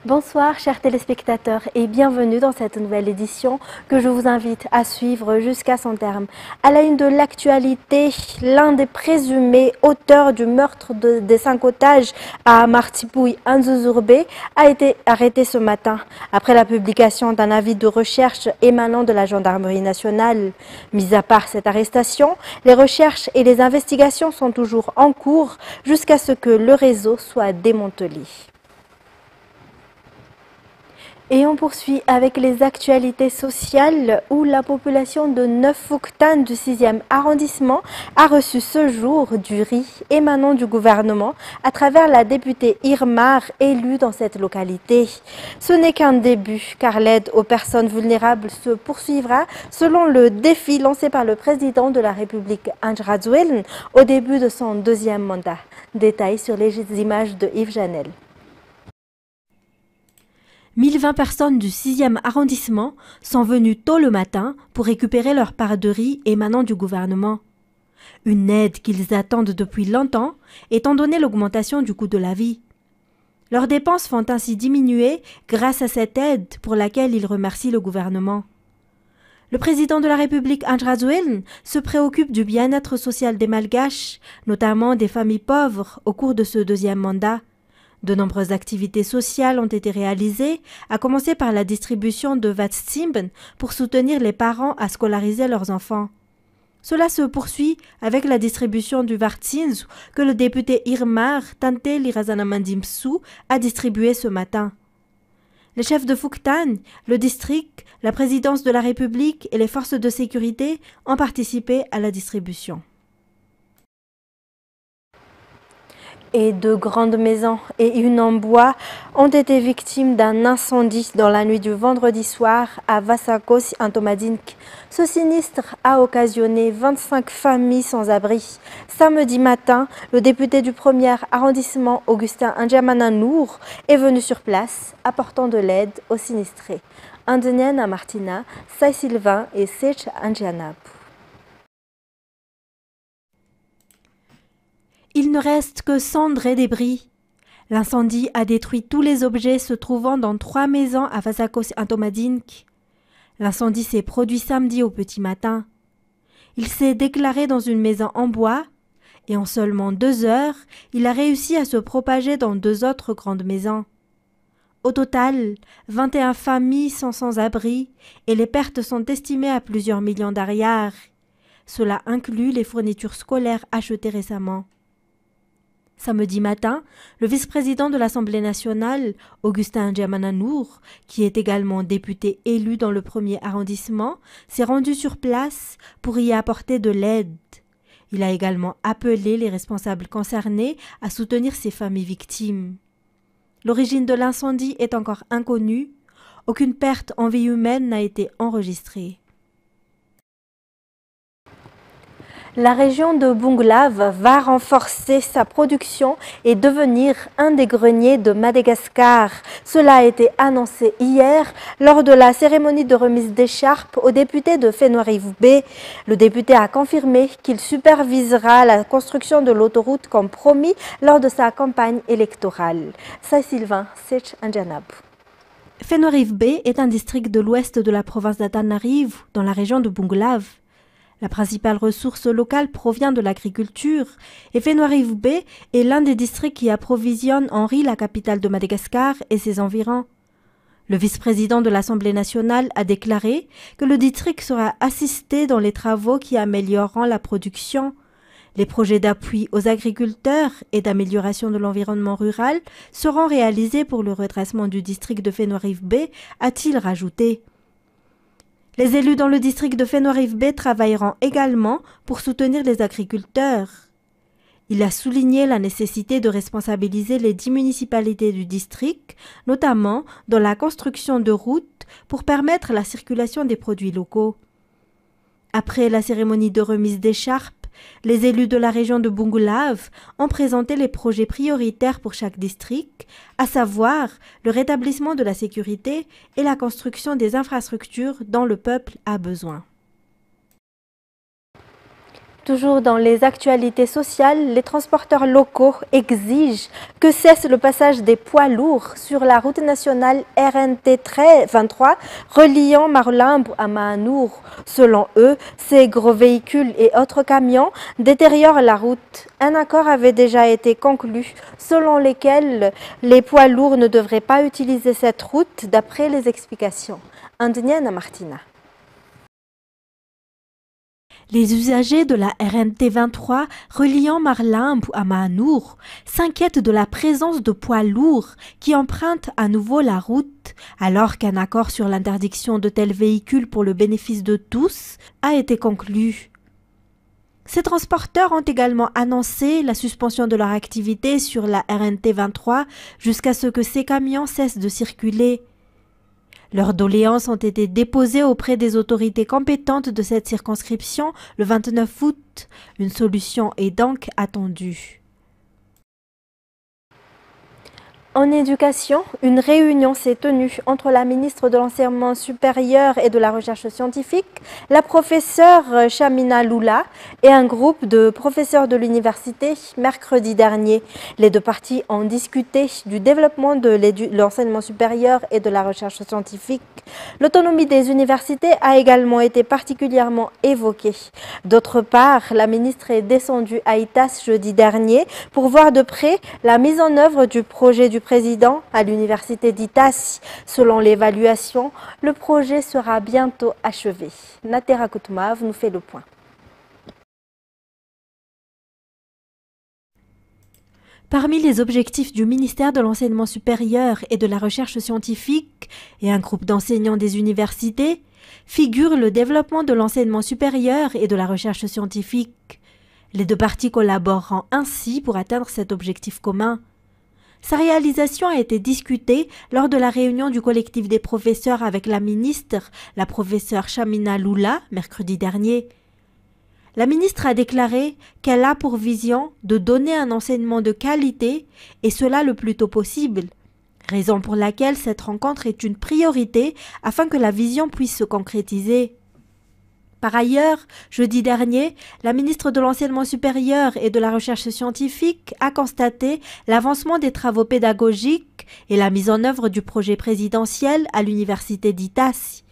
Bonsoir chers téléspectateurs et bienvenue dans cette nouvelle édition que je vous invite à suivre jusqu'à son terme. À la une de l'actualité, l'un des présumés auteurs du meurtre des 5 otages à Martipouille, Anzouzourbe, a été arrêté ce matin après la publication d'un avis de recherche émanant de la gendarmerie nationale. Mis à part cette arrestation, les recherches et les investigations sont toujours en cours jusqu'à ce que le réseau soit démantelé. Et on poursuit avec les actualités sociales où la population de Neuf-Fouctan du 6e arrondissement a reçu ce jour du riz émanant du gouvernement à travers la députée Irmar élue dans cette localité. Ce n'est qu'un début car l'aide aux personnes vulnérables se poursuivra selon le défi lancé par le président de la République Anjradoueln au début de son 2e mandat. Détails sur les images de Yves Janel. 1020 personnes du 6e arrondissement sont venues tôt le matin pour récupérer leur part de riz émanant du gouvernement. Une aide qu'ils attendent depuis longtemps, étant donné l'augmentation du coût de la vie. Leurs dépenses vont ainsi diminuer grâce à cette aide pour laquelle ils remercient le gouvernement. Le président de la République Anjradoueln se préoccupe du bien-être social des Malgaches, notamment des familles pauvres, au cours de ce 2e mandat. De nombreuses activités sociales ont été réalisées, à commencer par la distribution de Vatsimben pour soutenir les parents à scolariser leurs enfants. Cela se poursuit avec la distribution du Vartsinz que le député Irmar Tante Lirazanamandimsu a distribué ce matin. Les chefs de Fouctan, le district, la présidence de la République et les forces de sécurité ont participé à la distribution. Et 2 grandes maisons et une en bois ont été victimes d'un incendie dans la nuit du vendredi soir à Vasakos, Antomadink. Ce sinistre a occasionné 25 familles sans abri. Samedi matin, le député du 1er arrondissement, Augustin Ndjamananour, est venu sur place, apportant de l'aide aux sinistrés. Indeniana Martina, Sai Sylvain et Sech Andjanap. Il ne reste que cendres et débris. L'incendie a détruit tous les objets se trouvant dans 3 maisons à Vasakos Antomadink. L'incendie s'est produit samedi au petit matin. Il s'est déclaré dans une maison en bois et en seulement 2 heures, il a réussi à se propager dans 2 autres grandes maisons. Au total, 21 familles sont sans abri et les pertes sont estimées à plusieurs millions d'ariars. Cela inclut les fournitures scolaires achetées récemment. Samedi matin, le vice-président de l'Assemblée nationale, Augustin Ndjamananour, qui est également député élu dans le 1er arrondissement, s'est rendu sur place pour y apporter de l'aide. Il a également appelé les responsables concernés à soutenir ces familles victimes. L'origine de l'incendie est encore inconnue. Aucune perte en vie humaine n'a été enregistrée. La région de Bunglav va renforcer sa production et devenir un des greniers de Madagascar. Cela a été annoncé hier lors de la cérémonie de remise d'écharpe au député de Fenouarive-B. Le député a confirmé qu'il supervisera la construction de l'autoroute comme promis lors de sa campagne électorale. Sai Sylvain, Sech Andjanab. Fenouarive-B est un district de l'ouest de la province d'Antananarivo, dans la région de Bunglav. La principale ressource locale provient de l'agriculture et Fenouarive-B est l'un des districts qui approvisionne en riz la capitale de Madagascar et ses environs. Le vice-président de l'Assemblée nationale a déclaré que le district sera assisté dans les travaux qui amélioreront la production. Les projets d'appui aux agriculteurs et d'amélioration de l'environnement rural seront réalisés pour le redressement du district de Fenouarive-B, a-t-il rajouté. Les élus dans le district de Fenouarive-B travailleront également pour soutenir les agriculteurs. Il a souligné la nécessité de responsabiliser les 10 municipalités du district, notamment dans la construction de routes pour permettre la circulation des produits locaux. Après la cérémonie de remise d'écharpe, les élus de la région de Bunglav ont présenté les projets prioritaires pour chaque district, à savoir le rétablissement de la sécurité et la construction des infrastructures dont le peuple a besoin. Toujours dans les actualités sociales, les transporteurs locaux exigent que cesse le passage des poids lourds sur la route nationale RNT 23 reliant Marolimbe à Mahanour. Selon eux, ces gros véhicules et autres camions détériorent la route. Un accord avait déjà été conclu selon lequel les poids lourds ne devraient pas utiliser cette route d'après les explications. Andiniana Martina. Les usagers de la RNT 23 reliant Marolimbe à Mahanour s'inquiètent de la présence de poids lourds qui empruntent à nouveau la route, alors qu'un accord sur l'interdiction de tels véhicules pour le bénéfice de tous a été conclu. Ces transporteurs ont également annoncé la suspension de leur activité sur la RNT 23 jusqu'à ce que ces camions cessent de circuler. Leurs doléances ont été déposées auprès des autorités compétentes de cette circonscription le 29 août. Une solution est donc attendue. En éducation, une réunion s'est tenue entre la ministre de l'Enseignement supérieur et de la Recherche scientifique, la professeure Chamina Loula et un groupe de professeurs de l'université mercredi dernier. Les deux parties ont discuté du développement de l'enseignement supérieur et de la recherche scientifique. L'autonomie des universités a également été particulièrement évoquée. D'autre part, la ministre est descendue à ITAS jeudi dernier pour voir de près la mise en œuvre du projet du président à l'université d'ITAS. Selon l'évaluation, le projet sera bientôt achevé. Natera Koutmav nous fait le point. Parmi les objectifs du ministère de l'Enseignement supérieur et de la Recherche scientifique et un groupe d'enseignants des universités figure le développement de l'enseignement supérieur et de la recherche scientifique. Les deux parties collaboreront ainsi pour atteindre cet objectif commun. Sa réalisation a été discutée lors de la réunion du collectif des professeurs avec la ministre, la professeure Chamina Loula, mercredi dernier. La ministre a déclaré qu'elle a pour vision de donner un enseignement de qualité, et cela le plus tôt possible, raison pour laquelle cette rencontre est une priorité afin que la vision puisse se concrétiser. Par ailleurs, jeudi dernier, la ministre de l'Enseignement supérieur et de la Recherche scientifique a constaté l'avancement des travaux pédagogiques et la mise en œuvre du projet présidentiel à l'université d'ITAS.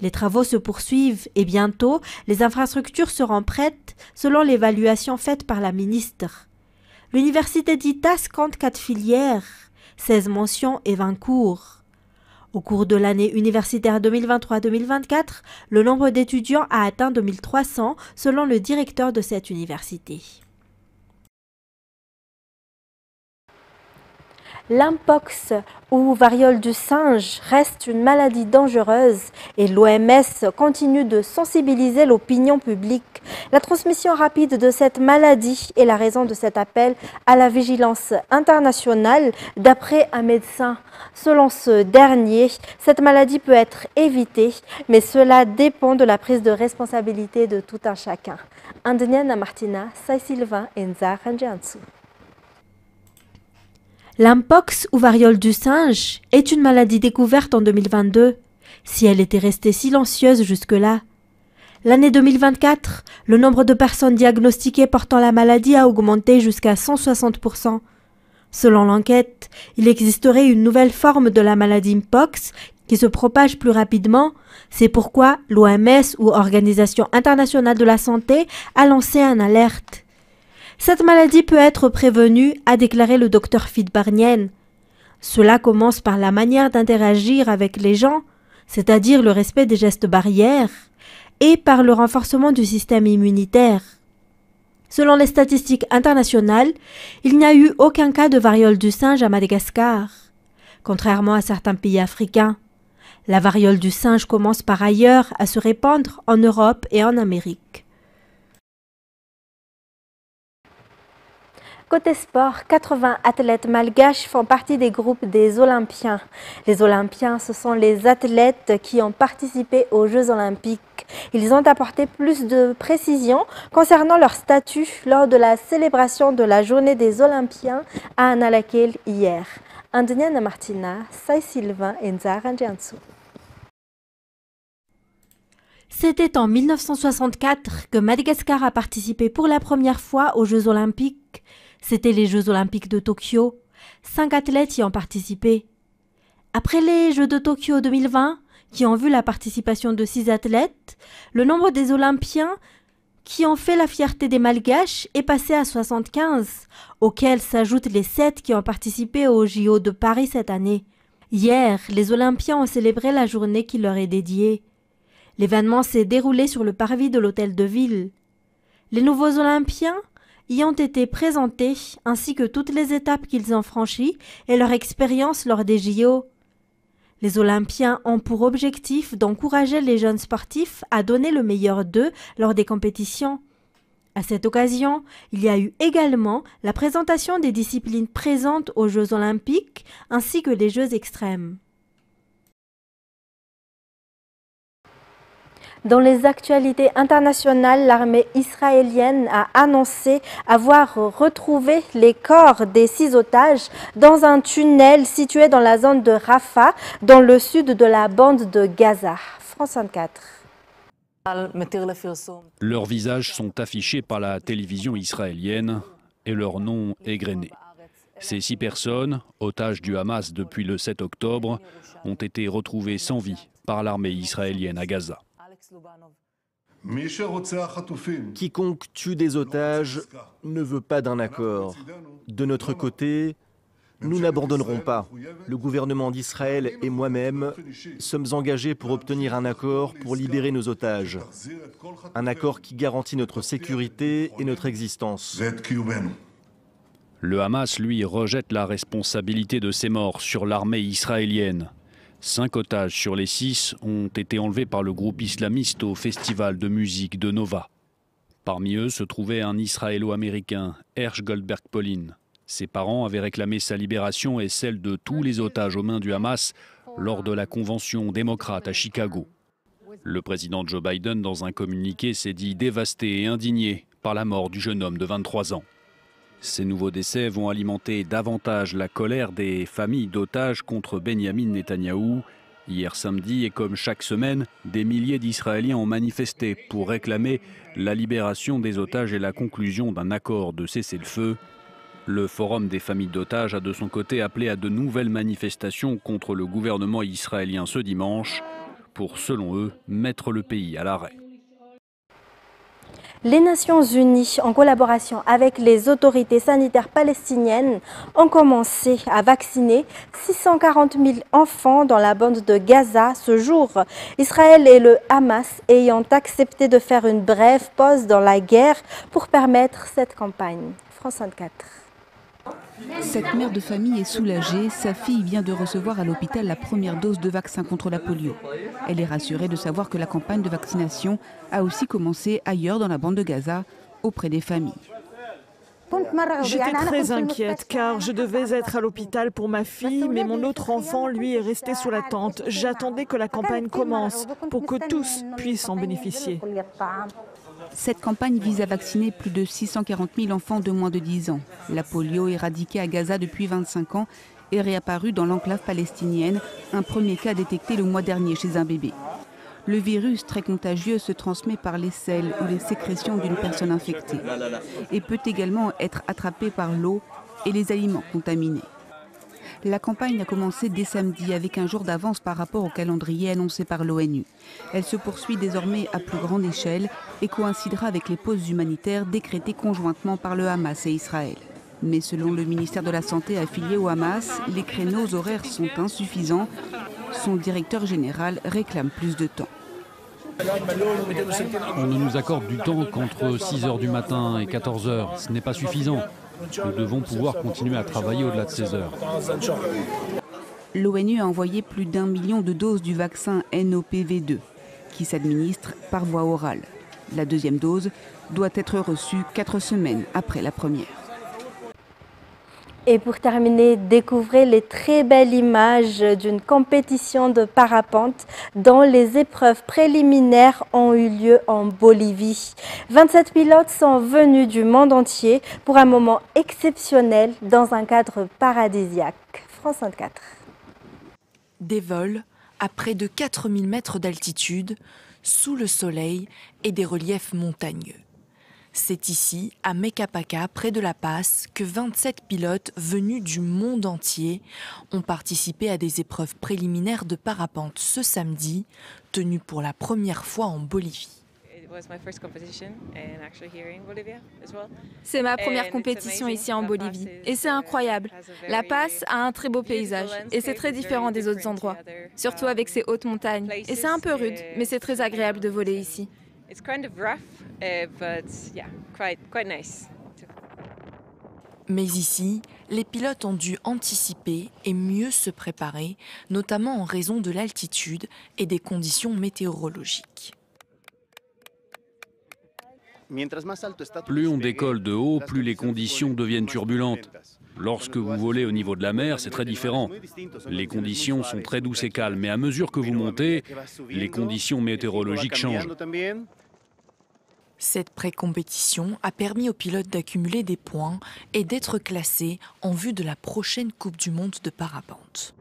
Les travaux se poursuivent et bientôt, les infrastructures seront prêtes selon l'évaluation faite par la ministre. L'université d'ITAS compte 4 filières, 16 mentions et 20 cours. Au cours de l'année universitaire 2023-2024, le nombre d'étudiants a atteint 2300 selon le directeur de cette université. L'Mpox ou variole du singe reste une maladie dangereuse et l'OMS continue de sensibiliser l'opinion publique. La transmission rapide de cette maladie est la raison de cet appel à la vigilance internationale d'après un médecin. Selon ce dernier, cette maladie peut être évitée, mais cela dépend de la prise de responsabilité de tout un chacun. Andiniana Martina, Sai Sylvain et Nza Ranjiansu. L'Mpox ou variole du singe est une maladie découverte en 2022, si elle était restée silencieuse jusque-là. L'année 2024, le nombre de personnes diagnostiquées portant la maladie a augmenté jusqu'à 160%. Selon l'enquête, il existerait une nouvelle forme de la maladie Mpox qui se propage plus rapidement. C'est pourquoi l'OMS ou Organisation internationale de la santé a lancé une alerte. Cette maladie peut être prévenue, a déclaré le Dr Fid Barnien. Cela commence par la manière d'interagir avec les gens, c'est-à-dire le respect des gestes barrières, et par le renforcement du système immunitaire. Selon les statistiques internationales, il n'y a eu aucun cas de variole du singe à Madagascar, contrairement à certains pays africains. La variole du singe commence par ailleurs à se répandre en Europe et en Amérique. Côté sport, 80 athlètes malgaches font partie des groupes des Olympiens. Les Olympiens, ce sont les athlètes qui ont participé aux Jeux Olympiques. Ils ont apporté plus de précision concernant leur statut lors de la célébration de la Journée des Olympiens à Annalakil hier. Andiniana Martina, Sai Sylvain et Nza Ranjiansu. C'était en 1964 que Madagascar a participé pour la première fois aux Jeux Olympiques. C'était les Jeux Olympiques de Tokyo. 5 athlètes y ont participé. Après les Jeux de Tokyo 2020, qui ont vu la participation de 6 athlètes, le nombre des Olympiens qui ont fait la fierté des Malgaches est passé à 75, auxquels s'ajoutent les 7 qui ont participé aux JO de Paris cette année. Hier, les Olympiens ont célébré la journée qui leur est dédiée. L'événement s'est déroulé sur le parvis de l'hôtel de ville. Les nouveaux Olympiens y ont été présentés, ainsi que toutes les étapes qu'ils ont franchies et leur expérience lors des JO. Les Olympiens ont pour objectif d'encourager les jeunes sportifs à donner le meilleur d'eux lors des compétitions. À cette occasion, il y a eu également la présentation des disciplines présentes aux Jeux olympiques ainsi que les Jeux extrêmes. Dans les actualités internationales, l'armée israélienne a annoncé avoir retrouvé les corps des 6 otages dans un tunnel situé dans la zone de Rafah, dans le sud de la bande de Gaza. France 24. Leurs visages sont affichés par la télévision israélienne et leur nom égrené. Ces 6 personnes, otages du Hamas depuis le 7 octobre, ont été retrouvées sans vie par l'armée israélienne à Gaza. Quiconque tue des otages ne veut pas d'un accord. De notre côté, nous n'abandonnerons pas. Le gouvernement d'Israël et moi-même sommes engagés pour obtenir un accord pour libérer nos otages. Un accord qui garantit notre sécurité et notre existence. Le Hamas, lui, rejette la responsabilité de ces morts sur l'armée israélienne. 5 otages sur les 6 ont été enlevés par le groupe islamiste au festival de musique de Nova. Parmi eux se trouvait un Israélo-américain, Hersh Goldberg-Polin. Ses parents avaient réclamé sa libération et celle de tous les otages aux mains du Hamas lors de la convention démocrate à Chicago. Le président Joe Biden, dans un communiqué, s'est dit dévasté et indigné par la mort du jeune homme de 23 ans. Ces nouveaux décès vont alimenter davantage la colère des familles d'otages contre Benyamin Netanyahou. Hier samedi, et comme chaque semaine, des milliers d'Israéliens ont manifesté pour réclamer la libération des otages et la conclusion d'un accord de cessez-le-feu. Le Forum des familles d'otages a de son côté appelé à de nouvelles manifestations contre le gouvernement israélien ce dimanche pour, selon eux, mettre le pays à l'arrêt. Les Nations Unies, en collaboration avec les autorités sanitaires palestiniennes, ont commencé à vacciner 640 000 enfants dans la bande de Gaza ce jour. Israël et le Hamas ayant accepté de faire une brève pause dans la guerre pour permettre cette campagne. France 24. Cette mère de famille est soulagée. Sa fille vient de recevoir à l'hôpital la première dose de vaccin contre la polio. Elle est rassurée de savoir que la campagne de vaccination a aussi commencé ailleurs dans la bande de Gaza, auprès des familles. J'étais très inquiète car je devais être à l'hôpital pour ma fille, mais mon autre enfant, lui, est resté sous la tente. J'attendais que la campagne commence pour que tous puissent en bénéficier. Cette campagne vise à vacciner plus de 640 000 enfants de moins de 10 ans. La polio, éradiquée à Gaza depuis 25 ans, est réapparue dans l'enclave palestinienne, un premier cas détecté le mois dernier chez un bébé. Le virus, très contagieux, se transmet par les selles ou les sécrétions d'une personne infectée et peut également être attrapé par l'eau et les aliments contaminés. La campagne a commencé dès samedi avec un jour d'avance par rapport au calendrier annoncé par l'ONU. Elle se poursuit désormais à plus grande échelle et coïncidera avec les pauses humanitaires décrétées conjointement par le Hamas et Israël. Mais selon le ministère de la Santé affilié au Hamas, les créneaux horaires sont insuffisants. Son directeur général réclame plus de temps. On ne nous accorde du temps qu'entre 6 h du matin et 14 h. Ce n'est pas suffisant. Nous devons pouvoir continuer à travailler au-delà de 16 heures. L'ONU a envoyé plus d'1 million de doses du vaccin NOPV2 qui s'administre par voie orale. La deuxième dose doit être reçue 4 semaines après la première. Et pour terminer, découvrez les très belles images d'une compétition de parapente dont les épreuves préliminaires ont eu lieu en Bolivie. 27 pilotes sont venus du monde entier pour un moment exceptionnel dans un cadre paradisiaque. France 24. Des vols à près de 4000 mètres d'altitude sous le soleil et des reliefs montagneux. C'est ici, à Mekapaka, près de La Paz, que 27 pilotes venus du monde entier ont participé à des épreuves préliminaires de parapente ce samedi, tenues pour la première fois en Bolivie. C'est ma première compétition ici en Bolivie et c'est incroyable. La Paz a un très beau paysage et c'est très différent des autres endroits, surtout avec ces hautes montagnes. Et c'est un peu rude, mais c'est très agréable de voler ici. Mais ici, les pilotes ont dû anticiper et mieux se préparer, notamment en raison de l'altitude et des conditions météorologiques. Plus on décolle de haut, plus les conditions deviennent turbulentes. Lorsque vous volez au niveau de la mer, c'est très différent. Les conditions sont très douces et calmes, mais à mesure que vous montez, les conditions météorologiques changent. Cette pré-compétition a permis aux pilotes d'accumuler des points et d'être classés en vue de la prochaine Coupe du Monde de parapente.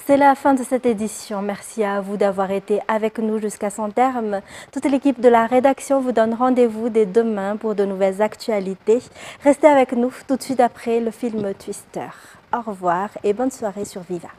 C'est la fin de cette édition. Merci à vous d'avoir été avec nous jusqu'à son terme. Toute l'équipe de la rédaction vous donne rendez-vous dès demain pour de nouvelles actualités. Restez avec nous tout de suite après le film Twister. Au revoir et bonne soirée sur Viva.